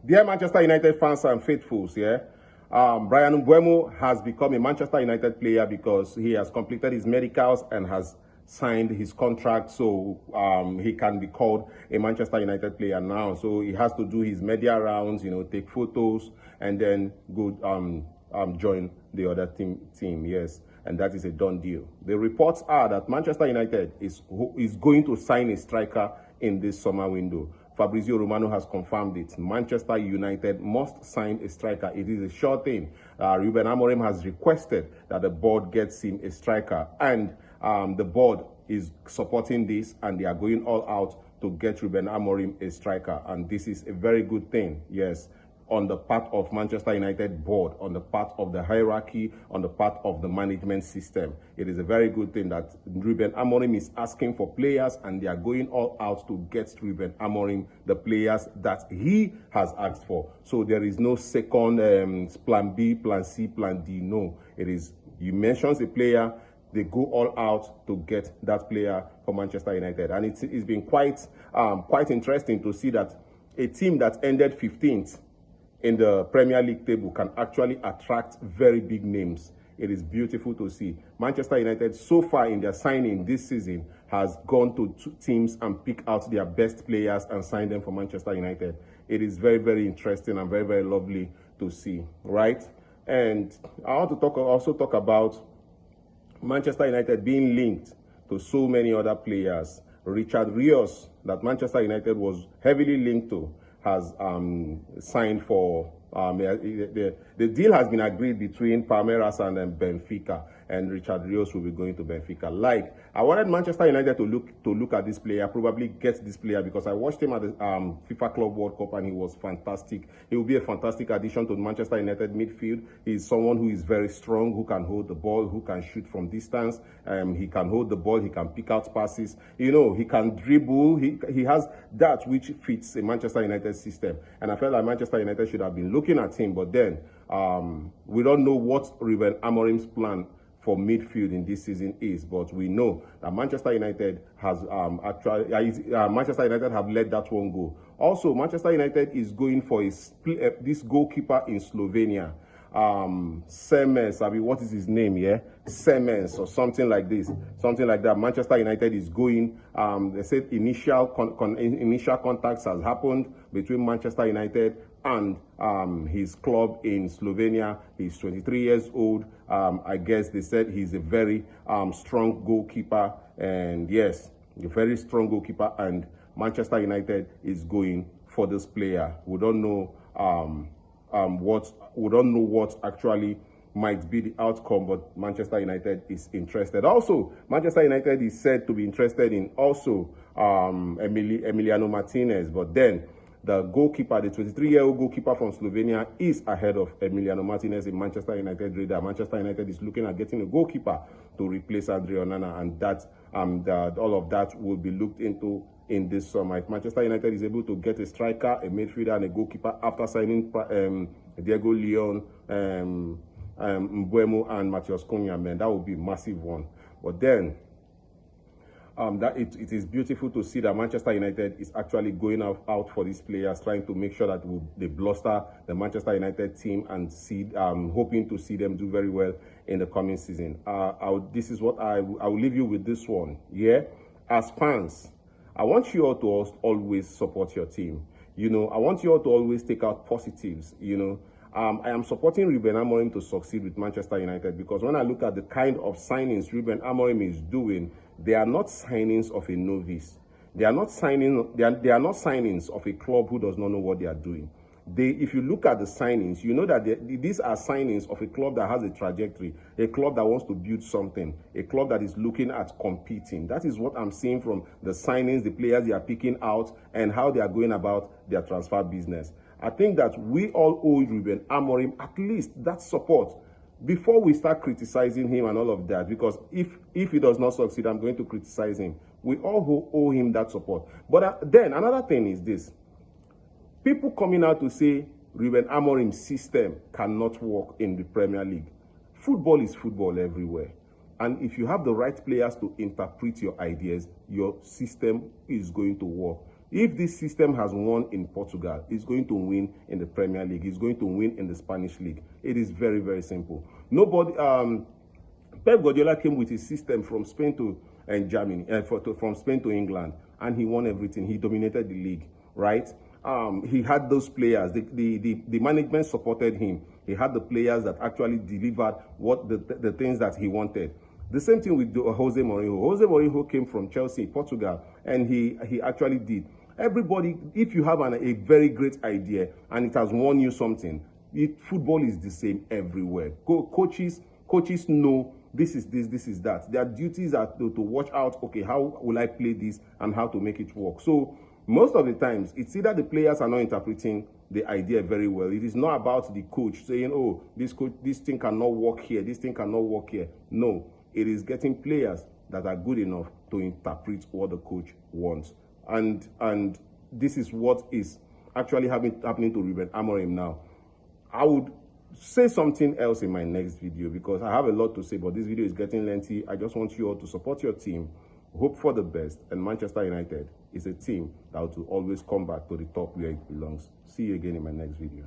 Dear Manchester United fans and faithfuls, yeah, Brian Mbeumo has become a Manchester United player because he has completed his medicals and has signed his contract, so he can be called a Manchester United player now. So he has to do his media rounds, you know, take photos, and then go join the other team. Yes, and that is a done deal. The reports are that Manchester United is going to sign a striker in this summer window. Fabrizio Romano has confirmed it. Manchester United must sign a striker. It is a sure thing. Ruben Amorim has requested that the board gets him a striker, and the board is supporting this, and they are going all out to get Ruben Amorim a striker. And this is a very good thing, yes, on the part of Manchester United board, on the part of the hierarchy, on the part of the management system. It is a very good thing that Ruben Amorim is asking for players, and they are going all out to get Ruben Amorim the players that he has asked for. So there is no second plan B, plan C, plan D. No, it is, you mention a player, they go all out to get that player for Manchester United. And it's been quite interesting to see that a team that ended 15th in the Premier League table can actually attract very big names. It is beautiful to see. Manchester United, so far in their signing this season, has gone to teams and picked out their best players and signed them for Manchester United. It is very, very interesting and very, very lovely to see, right? And I want to also talk about Manchester United being linked to so many other players. Richard Rios, that Manchester United was heavily linked to, has signed for, the deal has been agreed between Palmeiras and Benfica, and Richard Rios will be going to Benfica. Like, I wanted Manchester United to look at this player, probably get this player, because I watched him at the FIFA Club World Cup and he was fantastic. He will be a fantastic addition to the Manchester United midfield. He's someone who is very strong, who can hold the ball, who can shoot from distance. He can hold the ball, he can pick out passes. You know, he can dribble. He has that which fits a Manchester United system. And I felt like Manchester United should have been looking at him, but then we don't know what Ruben Amorim's plan for midfield in this season is, but we know that Manchester United has Manchester United have let that one go. Also, Manchester United is going for this goalkeeper in Slovenia, Semens. I mean, what is his name? Yeah, Semens or something like this, something like that. Manchester United is going. They said initial contacts has happened between Manchester United and his club in Slovenia. He's 23 years old. I guess they said he's a very strong goalkeeper, and yes, a very strong goalkeeper, and Manchester United is going for this player. We don't know what actually might be the outcome, but Manchester United is interested. Also, Manchester United is said to be interested in also Emiliano Martinez, but then the goalkeeper, the 23-year-old goalkeeper from Slovenia, is ahead of Emiliano Martinez in Manchester United radar. Manchester United is looking at getting a goalkeeper to replace Andre Onana, and that all of that will be looked into in this summer. If Manchester United is able to get a striker, a midfielder, and a goalkeeper after signing Diego Leon, Mbeumo, and Matheus Cunha, man, that would be a massive one. But then, it is beautiful to see that Manchester United is actually going out for these players, trying to make sure that they bluster the Manchester United team and hoping to see them do very well in the coming season. This is what I will leave you with this one. Yeah, as fans, I want you all to always support your team. You know, I want you all to always take out positives. You know, I am supporting Ruben Amorim to succeed with Manchester United, because when I look at the kind of signings Ruben Amorim is doing, they are not signings of a novice. They are not signings of a club who does not know what they are doing. If you look at the signings, you know that these are signings of a club that has a trajectory, a club that wants to build something, a club that is looking at competing. That is what I'm seeing from the signings, the players they are picking out, and how they are going about their transfer business. I think that we all owe Ruben Amorim at least that support before we start criticizing him and all of that, because if he does not succeed, I'm going to criticize him. We all owe him that support. But then another thing is this. People coming out to say Ruben Amorim's system cannot work in the Premier League. Football is football everywhere. And if you have the right players to interpret your ideas, your system is going to work. If this system has won in Portugal, it's going to win in the Premier League. It's going to win in the Spanish League. It is very, very simple. Nobody, Pep Guardiola came with his system from Spain to Germany, from Spain to England, and he won everything. He dominated the league, right? He had those players. The management supported him. He had the players that actually delivered what the things that he wanted. The same thing with Jose Mourinho. Jose Mourinho came from Chelsea, Portugal, and he actually did. Everybody, if you have a very great idea and it has won you something, football is the same everywhere. Coaches know this is this, this is that. Their duties are to watch out, okay, how will I play this and how to make it work. So most of the times, it's either the players are not interpreting the idea very well. It is not about the coach saying, oh, this thing cannot work here, this thing cannot work here. No, it is getting players that are good enough to interpret what the coach wants. And this is what is actually happening to Ruben Amorim now. I would say something else in my next video because I have a lot to say, but this video is getting lengthy. I just want you all to support your team, hope for the best, and Manchester United is a team that will always come back to the top where it belongs. See you again in my next video.